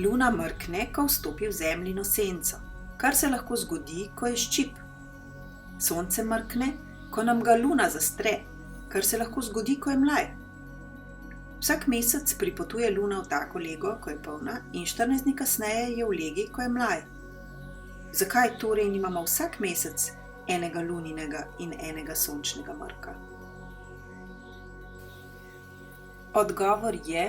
Luna mrkne, ko vstopi v zemljino senco, kar se lahko zgodi, ko je ščip. Sonce mrkne, ko nam ga luna zastre, kar se lahko zgodi, ko je mlaj. Vsak mesec pripotuje luna v tako lego, ko je polna, in 14 dni kasneje je v legi, ko je mlaj. Zakaj torej nimamo vsak mesec enega luninega in enega sončnega mrka? Odgovor je,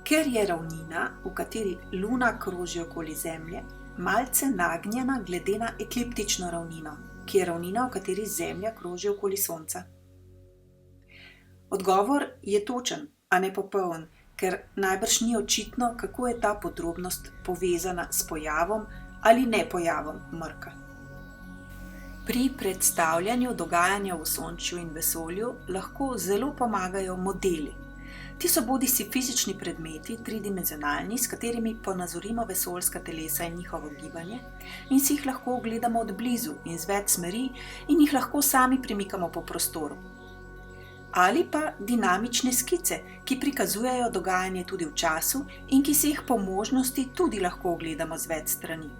ker je ravnina, v kateri luna kroži okoli Zemlje, malce nagnjena glede na ekliptično ravnino, ki je ravnina, v kateri Zemlja kroži okoli Sonca. Odgovor je točen, a ne popoln, ker najbrž ni očitno, kako je ta podrobnost povezana s pojavom ali nepojavom mrka. Pri predstavljanju dogajanja v Sončju in vesolju lahko zelo pomagajo modeli. Ti so bodisi fizični predmeti, tridimenzionalni, s katerimi ponazorimo vesoljska telesa in njihovo gibanje, in si jih lahko ogledamo od blizu in z več smeri in jih lahko sami premikamo po prostoru. Ali pa dinamične skice, ki prikazujejo dogajanje tudi v času in ki si jih po možnosti tudi lahko ogledamo z več strani.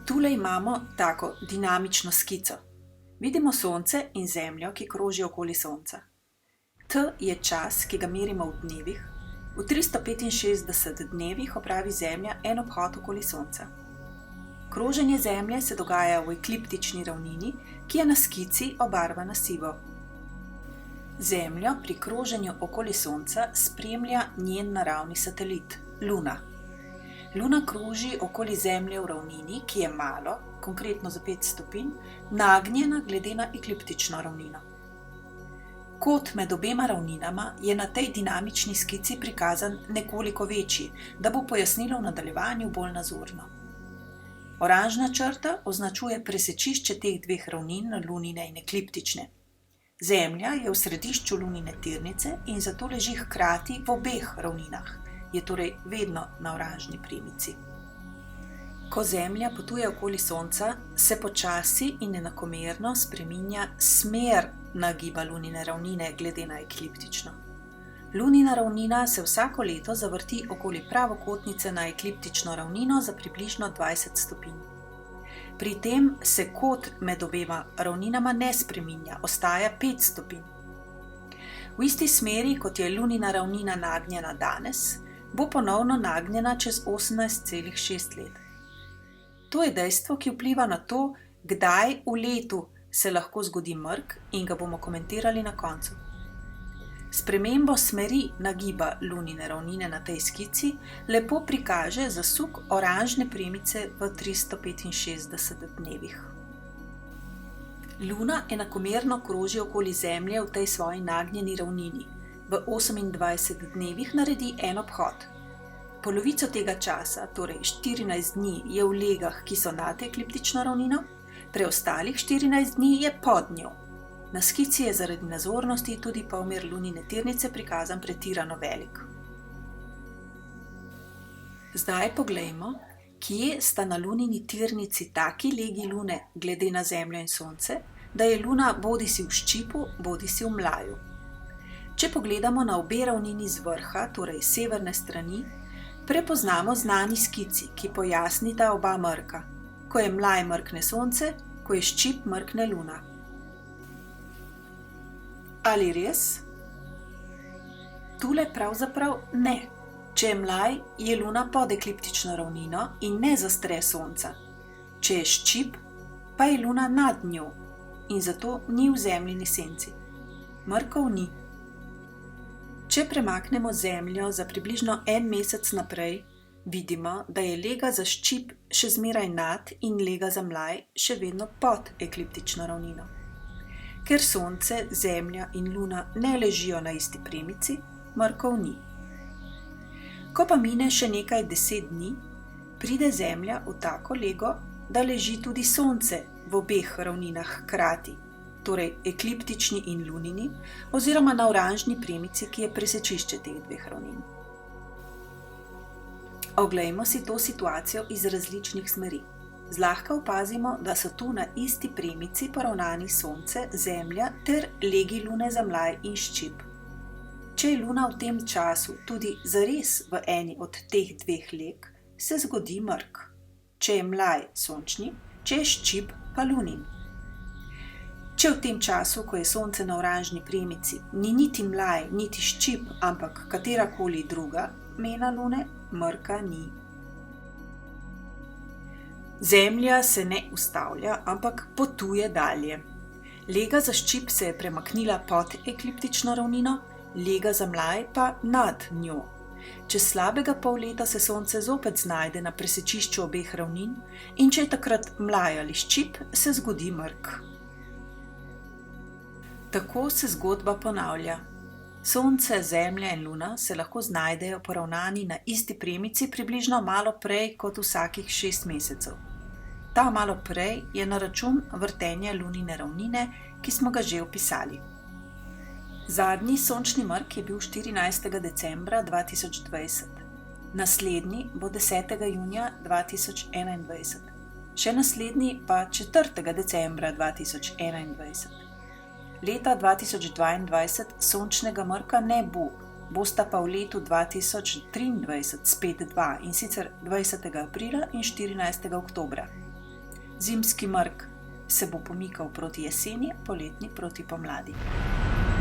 Tule imamo tako dinamično skico. Vidimo Sonce in Zemljo, ki kroži okoli Sonca. T je čas, ki ga merimo v dnevih. V 365 dnevih opravi Zemlja en obhod okoli Sonca. Kroženje Zemlje se dogaja v ekliptični ravnini, ki je na skici obarvana sivo. Zemljo pri kroženju okoli Sonca spremlja njen naravni satelit, Luna. Luna kroži okoli Zemlje v ravnini, ki je malo, konkretno za 5 stopinj, nagnjena glede na ekliptično ravnino. Kot med obema ravninama je na tej dinamični skici prikazan nekoliko večji, da bo pojasnilo v nadaljevanju bolj nazorno. Oranžna črta označuje presečišče teh dveh ravnin, lunine in ekliptične. Zemlja je v središču lunine tirnice in zato leži hkrati v obeh ravninah, je torej vedno na oranžni premici. Ko Zemlja potuje okoli Sonca, se počasi in enakomerno spreminja smer nagiba lunine ravnine glede na ekliptično. Lunina ravnina se vsako leto zavrti okoli pravokotnice na ekliptično ravnino za približno 20 stopinj. Pri tem se kot med obema ravninama ne spreminja, ostaja 5 stopinj. V isti smeri, kot je lunina ravnina nagnjena danes, bo ponovno nagnjena čez 18,6 let. To je dejstvo, ki vpliva na to, kdaj v letu se lahko zgodi mrk in ga bomo komentirali na koncu. Spremembo smeri nagiba lunine ravnine na tej skici lepo prikaže zasuk oranžne premice v 365 dnevih. Luna enakomerno kroži okoli Zemlje v tej svoji nagnjeni ravnini. V 28 dnevih naredi en obhod. Polovico tega časa, torej 14 dni, je v legah, ki so nad ekliptično ravnino, preostalih 14 dni je pod njo. Na skici je zaradi nazornosti tudi polmer lunine tirnice prikazan pretirano velik. Zdaj poglejmo, kje sta na lunini tirnici taki legi lune glede na Zemljo in Sonce, da je luna bodisi v ščipu, bodisi v mlaju. Če pogledamo na obe ravnini z vrha, torej severne strani, prepoznamo znani skici, ki pojasnita oba mrka. Ko je mlaj, mrkne Sonce, ko je ščip, mrkne Luna. Ali res? Tule pravzaprav ne. Če je mlaj, je Luna pod ekliptično ravnino in ne zastre Sonca. Če je ščip, pa je Luna nad njo in zato ni v Zemljini senci. Mrkov ni. Če premaknemo Zemljo za približno en mesec naprej, vidimo, da je lega za ščip še zmeraj nad in lega za mlaj še vedno pod ekliptično ravnino. Ker Sonce, Zemlja in Luna ne ležijo na isti premici, mrkov ni. Ko pa mine še nekaj 10 dni, pride Zemlja v tako lego, da leži tudi Sonce v obeh ravninah hkrati, torej ekliptični in lunini, oziroma na oranžni premici, ki je presečišče teh dveh ravnin. Oglejmo si to situacijo iz različnih smeri. Zlahka opazimo, da so tu na isti premici poravnani Sonce, Zemlja ter legi Lune za mlaj in ščip. Če je Luna v tem času tudi zares v eni od teh dveh leg, se zgodi mrk. Če je mlaj sončni, če je ščip pa Lunin. Če v tem času, ko je Sonce na oranžni premici, ni niti mlaj, niti ščip, ampak katerakoli druga mena Lune, mrka ni. Zemlja se ne ustavlja, ampak potuje dalje. Lega za ščip se je premaknila pod ekliptično ravnino, lega za mlaj pa nad njo. Čez slabega pol leta se Sonce zopet znajde na presečišču obeh ravnin in če je takrat mlaj ali ščip, se zgodi mrk. Tako se zgodba ponavlja. Sonce, Zemlja in Luna se lahko znajdejo poravnani na isti premici približno malo prej kot vsakih 6 mesecev. Ta malo prej je na račun vrtenja Lunine ravnine, ki smo ga že opisali. Zadnji sončni mrk je bil 14. decembra 2020. Naslednji bo 10. junija 2021. Še naslednji pa 4. decembra 2021. Leta 2022 sončnega mrka ne bo, bosta pa v letu 2023 spet dva, in sicer 20. aprila in 14. oktobra. Zimski mrk se bo pomikal proti jeseni, poletni proti pomladi.